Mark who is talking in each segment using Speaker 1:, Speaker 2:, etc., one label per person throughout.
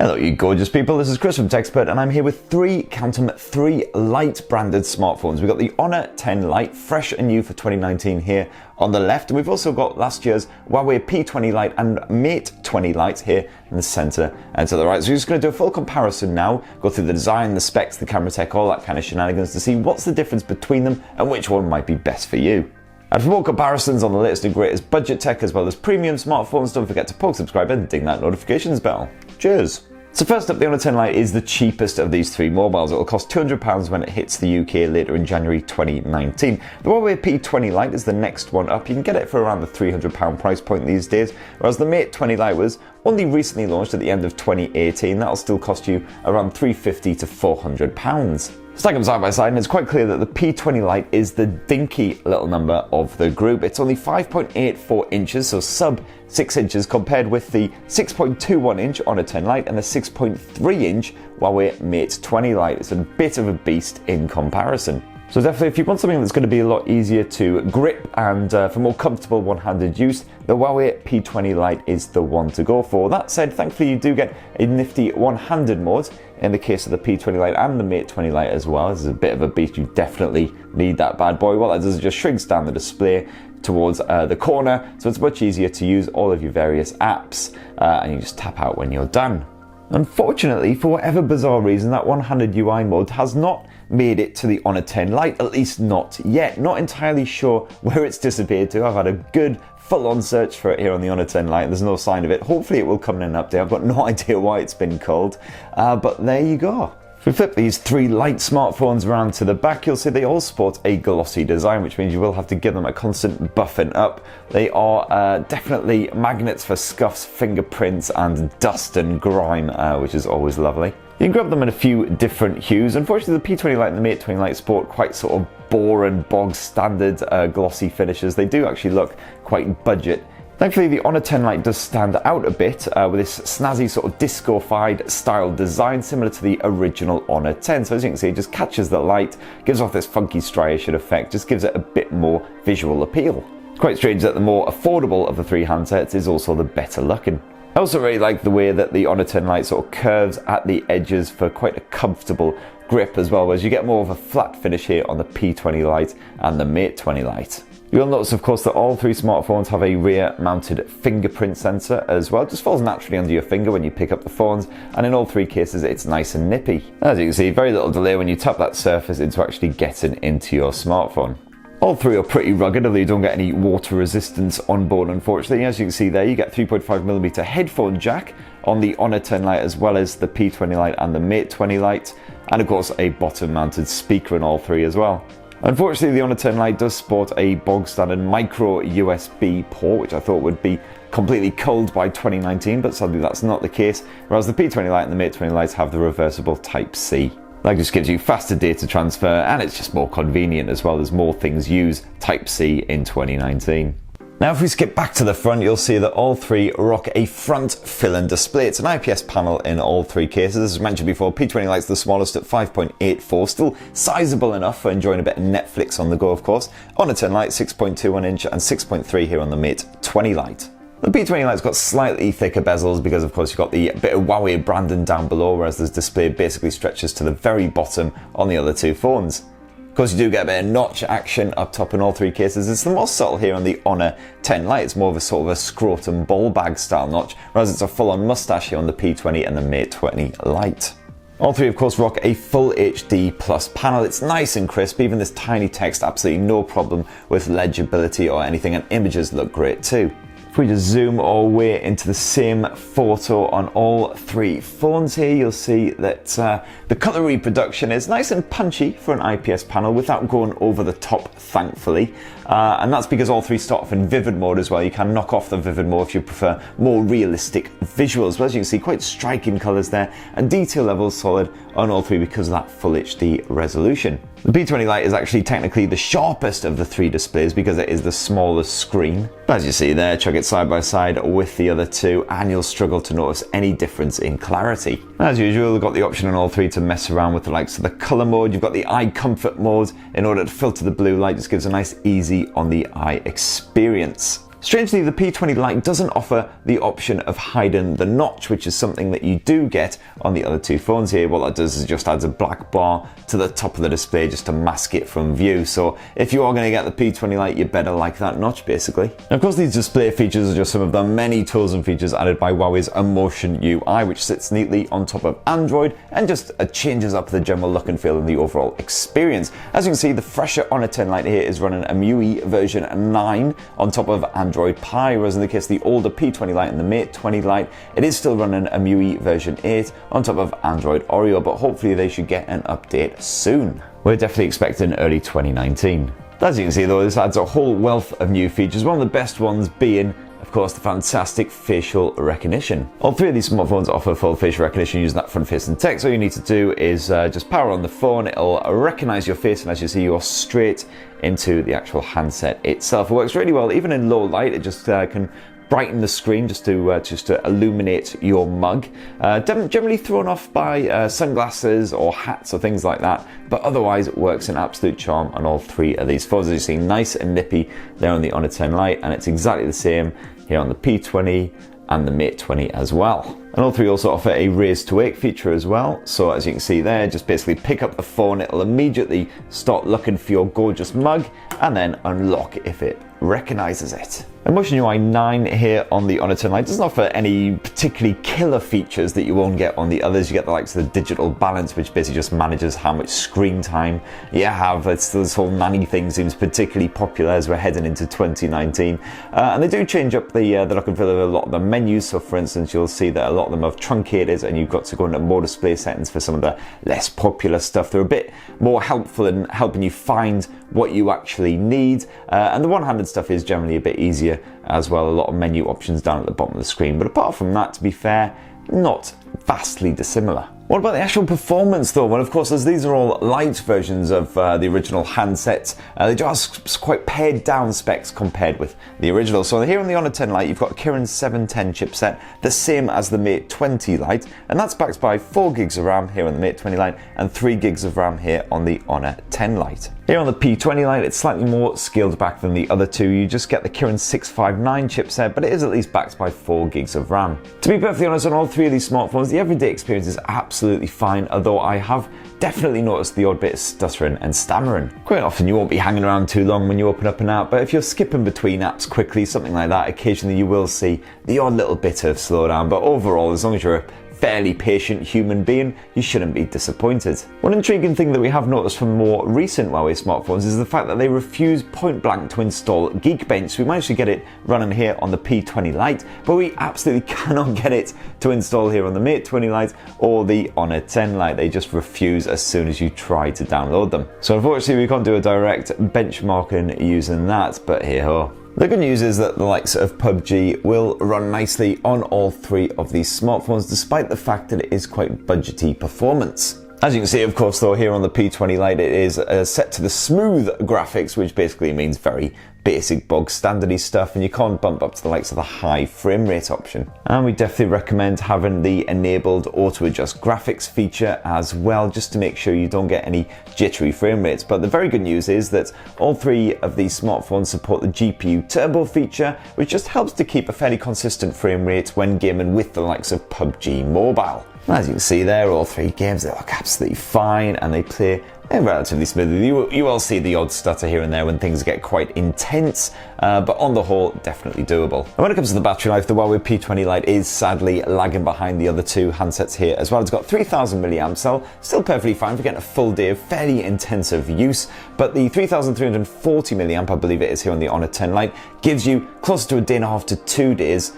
Speaker 1: Hello you gorgeous people, this is Chris from TechSpert and I'm here with three Lite branded smartphones. We've got the Honor 10 Lite, fresh and new for 2019 here on the left, and we've also got last year's Huawei P20 Lite and Mate 20 Lite here in the centre and to the right. So we're just going to do a full comparison now, go through the design, the specs, the camera tech, all that kind of shenanigans to see what's the difference between them and which one might be best for you. And for more comparisons on the latest and greatest budget tech as well as premium smartphones, don't forget to poke subscribe and ding that notifications bell. Cheers! So first up, the Honor 10 Lite is the cheapest of these three mobiles. It will cost £200 when it hits the UK later in January 2019. The Huawei P20 Lite is the next one up. You can get it for around the £300 price point these days, whereas the Mate 20 Lite was only recently launched at the end of 2018. That'll still cost you around £350 to £400. Stack them side by side and it's quite clear that the P20 Lite is the dinky little number of the group. It's only 5.84 inches, so sub 6 inches, compared with the 6.21 inch Honor 10 Lite and the 6.3 inch Huawei Mate 20 Lite. It's a bit of a beast in comparison. So definitely if you want something that's going to be a lot easier to grip and for more comfortable one-handed use, the Huawei P20 Lite is the one to go for. That said, thankfully you do get a nifty one-handed mode in the case of the P20 Lite and the Mate 20 Lite as well. This is a bit of a beast, you definitely need that bad boy. What that does is just shrinks down the display towards the corner, so it's much easier to use all of your various apps and you just tap out when you're done. Unfortunately, for whatever bizarre reason, that one-handed UI mode has not made it to the Honor 10 Lite, at least not yet. Not entirely sure where it's disappeared to. I've had a good full-on search for it here on the Honor 10 Lite. There's no sign of it. Hopefully it will come in an update. I've got no idea why it's been culled, but there you go. If we flip these three Lite smartphones around to the back, you'll see they all sport a glossy design, which means you will have to give them a constant buffing up. They are definitely magnets for scuffs, fingerprints and dust and grime, which is always lovely. You can grab them in a few different hues. Unfortunately, the P20 Lite and the Mate 20 Lite sport quite sort of boring, bog standard glossy finishes. They do actually look quite budget. Thankfully, the Honor 10 Lite does stand out a bit with this snazzy sort of disco-fied style design similar to the original Honor 10. So as you can see, it just catches the light, gives off this funky striation effect, just gives it a bit more visual appeal. It's quite strange that the more affordable of the three handsets is also the better looking. I also really like the way that the Honor 10 Lite sort of curves at the edges for quite a comfortable grip as well, whereas you get more of a flat finish here on the P20 Lite and the Mate 20 Lite. You'll notice, of course, that all three smartphones have a rear-mounted fingerprint sensor as well. It just falls naturally under your finger when you pick up the phones, and in all three cases, it's nice and nippy. As you can see, very little delay when you tap that surface into actually getting into your smartphone. All three are pretty rugged, although you don't get any water resistance on board, unfortunately. As you can see there, you get 3.5mm headphone jack on the Honor 10 Lite as well as the P20 Lite and the Mate 20 Lite, and of course a bottom-mounted speaker in all three as well. Unfortunately, the Honor 10 Lite does sport a bog-standard micro USB port, which I thought would be completely culled by 2019, but sadly that's not the case, whereas the P20 Lite and the Mate 20 Lite have the reversible Type-C. That just gives you faster data transfer, and it's just more convenient as well as more things use Type-C in 2019. Now if we skip back to the front, you'll see that all three rock a front fill-in display. It's an IPS panel in all three cases. As mentioned before, P20 Lite's the smallest at 5.84, still sizable enough for enjoying a bit of Netflix on the go, of course. Honor 10 Lite 6.21 inch and 6.3 here on the Mate 20 Lite. The P20 Lite's got slightly thicker bezels because of course you've got the bit of Huawei branding down below, whereas this display basically stretches to the very bottom on the other two phones. Of course, you do get a bit of notch action up top in all three cases. It's the more subtle here on the Honor 10 Lite. It's more of a sort of a scrotum ball bag style notch, whereas it's a full-on mustache here on the P20 and the Mate 20 Lite. All three, of course, rock a full HD plus panel. It's nice and crisp. Even this tiny text, absolutely no problem with legibility or anything, and images look great too. If we just zoom our way into the same photo on all three phones here, you'll see that the colour reproduction is nice and punchy for an IPS panel without going over the top, thankfully. And that's because all three start off in vivid mode as well. You can knock off the vivid mode if you prefer more realistic visuals. But as you can see, quite striking colours there, and detail levels solid on all three because of that full HD resolution. The P20 Lite is actually technically the sharpest of the three displays because it is the smallest screen. But as you see there, chuck it side by side with the other two and you'll struggle to notice any difference in clarity. As usual, you've got the option on all three to mess around with the likes of the colour mode. You've got the eye comfort mode in order to filter the blue light. Just gives a nice easy on the eye experience. Strangely, the P20 Lite doesn't offer the option of hiding the notch, which is something that you do get on the other two phones here. What that does is just adds a black bar to the top of the display just to mask it from view. So if you are going to get the P20 Lite, you better like that notch, basically. And of course, these display features are just some of the many tools and features added by Huawei's Emotion UI, which sits neatly on top of Android and just changes up the general look and feel and the overall experience. As you can see, the fresher Honor 10 Lite here is running EMUI version 9 on top of Android Pie, whereas in the case of the older P20 Lite and the Mate 20 Lite, it is still running EMUI version 8 on top of Android Oreo, but hopefully they should get an update soon. We're definitely expecting early 2019. As you can see though, this adds a whole wealth of new features, one of the best ones being of course the fantastic facial recognition. All three of these smartphones offer full facial recognition using that front-facing text. All you need to do is just power on the phone, it'll recognize your face, and as you see, you're straight into the actual handset itself. It works really well, even in low light. It just can brighten the screen just to illuminate your mug. Generally thrown off by sunglasses or hats or things like that, but otherwise it works in absolute charm on all three of these phones. As you see, nice and nippy there on the Honor 10 Lite, and it's exactly the same here on the P20 and the Mate 20 as well. And all three also offer a raise to wake feature as well. So as you can see there, just basically pick up the phone, it'll immediately start looking for your gorgeous mug and then unlock if it recognizes it. Emotion UI 9 here on the Honor 10 Lite doesn't offer any particularly killer features that you won't get on the others. You get the likes of the digital balance, which basically just manages how much screen time you have. This whole nanny thing seems particularly popular as we're heading into 2019. And they do change up the look and feel of a lot of the menus. So for instance, you'll see that a lot of them have truncated and you've got to go into more display settings for some of the less popular stuff. They're a bit more helpful in helping you find what you actually need. And the one-handed stuff is generally a bit easier as well. A lot of menu options down at the bottom of the screen, but apart from that, to be fair, not vastly dissimilar. What about the actual performance though? Well, of course, as these are all light versions of the original handsets, they do have quite pared down specs compared with the original. So here on the Honor 10 Lite, you've got a Kirin 710 chipset, the same as the Mate 20 Lite, and that's backed by 4 gigs of RAM here on the Mate 20 Lite and 3 gigs of RAM here on the Honor 10 Lite. Here on the P20 Lite, it's slightly more scaled back than the other two. You just get the Kirin 659 chipset, but it is at least backed by 4 gigs of RAM. To be perfectly honest, on all three of these smartphones, the everyday experience is absolutely fine, although I have definitely noticed the odd bit of stuttering and stammering. Quite often you won't be hanging around too long when you open up an app, but if you're skipping between apps quickly, something like that, occasionally you will see the odd little bit of slowdown, but overall, as long as you're a fairly patient human being, you shouldn't be disappointed. One intriguing thing that we have noticed from more recent Huawei smartphones is the fact that they refuse point blank to install Geekbench. We managed to get it running here on the P20 Lite, but we absolutely cannot get it to install here on the Mate 20 Lite or the Honor 10 Lite. They just refuse as soon as you try to download them. So unfortunately we can't do a direct benchmarking using that, but hey ho. The good news is that the likes of PubG will run nicely on all three of these smartphones, despite the fact that it is quite budgety performance. As you can see, of course, though, here on the P20 Lite, it is set to the smooth graphics, which basically means very basic bog standardy stuff, and you can't bump up to the likes of the high frame rate option. And we definitely recommend having the enabled auto adjust graphics feature as well, just to make sure you don't get any jittery frame rates. But the very good news is that all three of these smartphones support the GPU turbo feature, which just helps to keep a fairly consistent frame rate when gaming with the likes of PubG Mobile. As you can see there, all three games, they look absolutely fine and they play relatively smoothly. You will see the odd stutter here and there when things get quite intense, but on the whole, definitely doable. And when it comes to the battery life, the Huawei P20 Lite is sadly lagging behind the other two handsets here as well. It's got 3000 mAh cell, still perfectly fine for getting a full day of fairly intensive use, but the 3340 mAh, I believe it is here on the Honor 10 Lite, gives you closer to a day and a half to 2 days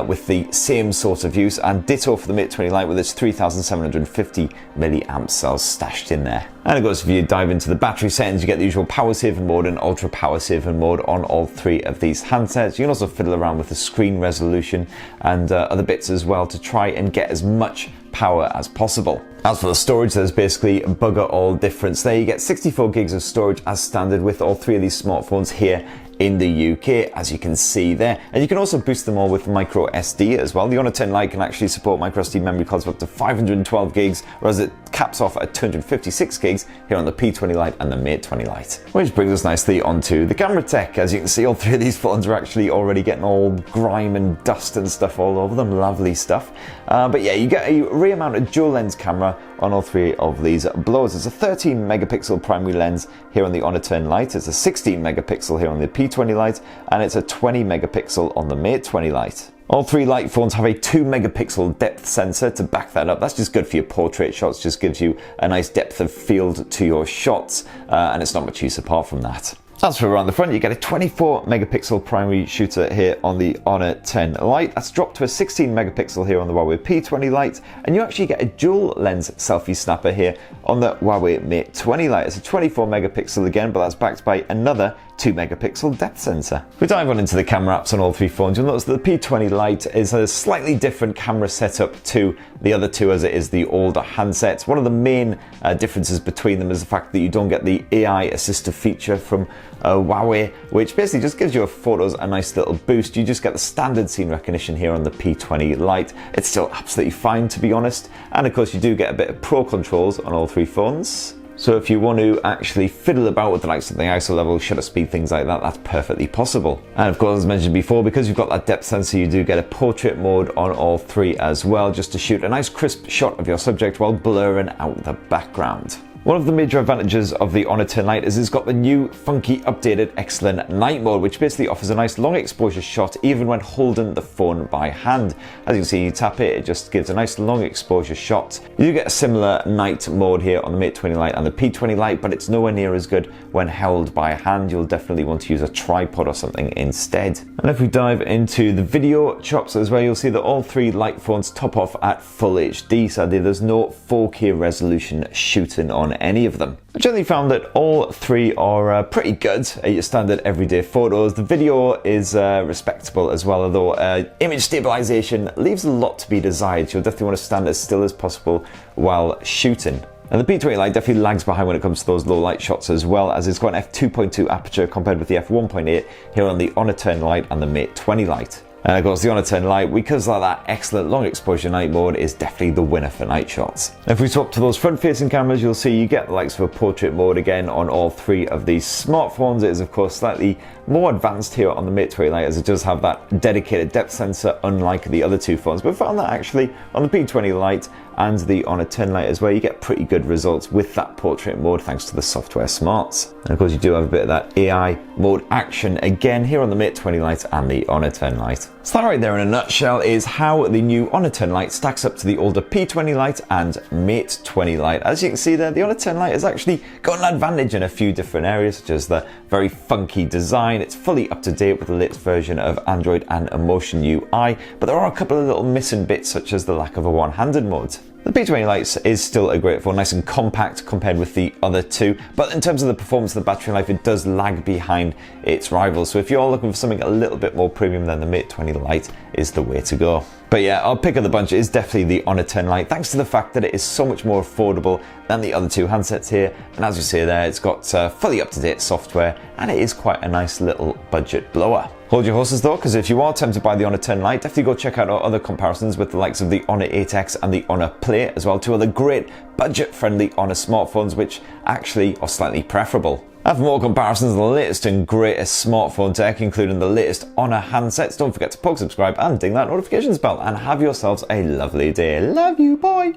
Speaker 1: with the same sort of use, and ditto for the Mate 20 Lite with its 3750 mAh cells stashed in there. And of course, if you dive into the battery settings, you get the usual power saving mode and ultra power saving mode on all three of these handsets. You can also fiddle around with the screen resolution and other bits as well to try and get as much power as possible. As for the storage, there's basically bugger all difference there. You get 64 gigs of storage as standard with all three of these smartphones here in the UK, as you can see there. And you can also boost them all with micro SD as well. The Honor 10 Lite can actually support micro SD memory cards of up to 512 gigs, whereas it caps off at 256 gigs here on the P20 Lite and the Mate 20 Lite. Which brings us nicely onto the camera tech. As you can see, all three of these phones are actually already getting all grime and dust and stuff all over them. Lovely stuff. But yeah, you get a rear-mounted dual lens camera on all three of these blowers. It's a 13 megapixel primary lens here on the Honor 10 Lite, it's a 16 megapixel here on the P20 Lite, and it's a 20 megapixel on the Mate 20 Lite. All three Lite phones have a 2 megapixel depth sensor to back that up. That's just good for your portrait shots, just gives you a nice depth of field to your shots, and it's not much use apart from that. As for around the front, you get a 24 megapixel primary shooter here on the Honor 10 Lite. That's dropped to a 16 megapixel here on the Huawei P20 Lite, and you actually get a dual lens selfie snapper here on the Huawei Mate 20 Lite. It's a 24 megapixel again, but that's backed by another 2 megapixel depth sensor. If we dive on into the camera apps on all three phones, you'll notice that the P20 Lite is a slightly different camera setup to the other two as it is the older handsets. One of the main differences between them is the fact that you don't get the AI assistive feature from Huawei, which basically just gives your photos a nice little boost. You just get the standard scene recognition here on the P20 Lite. It's still absolutely fine, to be honest, and of course you do get a bit of pro controls on all three phones. So if you want to actually fiddle about with the likes of the ISO level, shutter speed, things like that, that's perfectly possible. And of course, as mentioned before, because you've got that depth sensor, you do get a portrait mode on all three as well, just to shoot a nice crisp shot of your subject while blurring out the background. One of the major advantages of the Honor 10 Lite is it's got the new, funky, updated, excellent night mode, which basically offers a nice long exposure shot even when holding the phone by hand. As you can see, you tap it, it just gives a nice long exposure shot. You do get a similar night mode here on the Mate 20 Lite and the P20 Lite, but it's nowhere near as good when held by hand. You'll definitely want to use a tripod or something instead. And if we dive into the video chops as well, you'll see that all three Lite phones top off at full HD. Sadly, there's no 4K resolution shooting on any of them. I generally found that all three are pretty good at your standard everyday photos. The video is respectable as well, although image stabilization leaves a lot to be desired. You'll definitely want to stand as still as possible while shooting. And the P20 Lite definitely lags behind when it comes to those low light shots as well, as it's got an f2.2 aperture compared with the f1.8 here on the Honor 10 Lite and the Mate 20 Lite. And of course the Honor 10 Lite, because of that excellent long exposure night mode, is definitely the winner for night shots. If we swap to those front facing cameras, you'll see you get the likes of a portrait mode again on all three of these smartphones. It is of course slightly more advanced here on the Mate 20 Lite, as it does have that dedicated depth sensor unlike the other two phones. But we found that actually on the P20 Lite and the Honor 10 Lite as well, you get pretty good results with that portrait mode thanks to the software smarts. And of course you do have a bit of that AI mode action again here on the Mate 20 Lite and the Honor 10 Lite. So that right there in a nutshell is how the new Honor 10 Lite stacks up to the older P20 Lite and Mate 20 Lite. As you can see there, the Honor 10 Lite has actually got an advantage in a few different areas, such as the very funky design. It's fully up to date with the latest version of Android and Emotion UI, but there are a couple of little missing bits, such as the lack of a one-handed mode. The P20 Lite is still a great phone, nice and compact compared with the other two, but in terms of the performance of the battery life, it does lag behind its rivals. So if you're looking for something a little bit more premium, then the Mate 20 Lite is the way to go. But yeah, our pick of the bunch is definitely the Honor 10 Lite, thanks to the fact that it is so much more affordable than the other two handsets here. And as you see there, it's got fully up-to-date software, and it is quite a nice little budget blower. Hold your horses though, because if you are tempted by the Honor 10 Lite, definitely go check out our other comparisons with the likes of the Honor 8X and the Honor Play as well, two other great budget-friendly Honor smartphones which actually are slightly preferable. And for more comparisons of the latest and greatest smartphone tech, including the latest Honor handsets, don't forget to poke subscribe and ding that notifications bell, and have yourselves a lovely day. Love you, bye!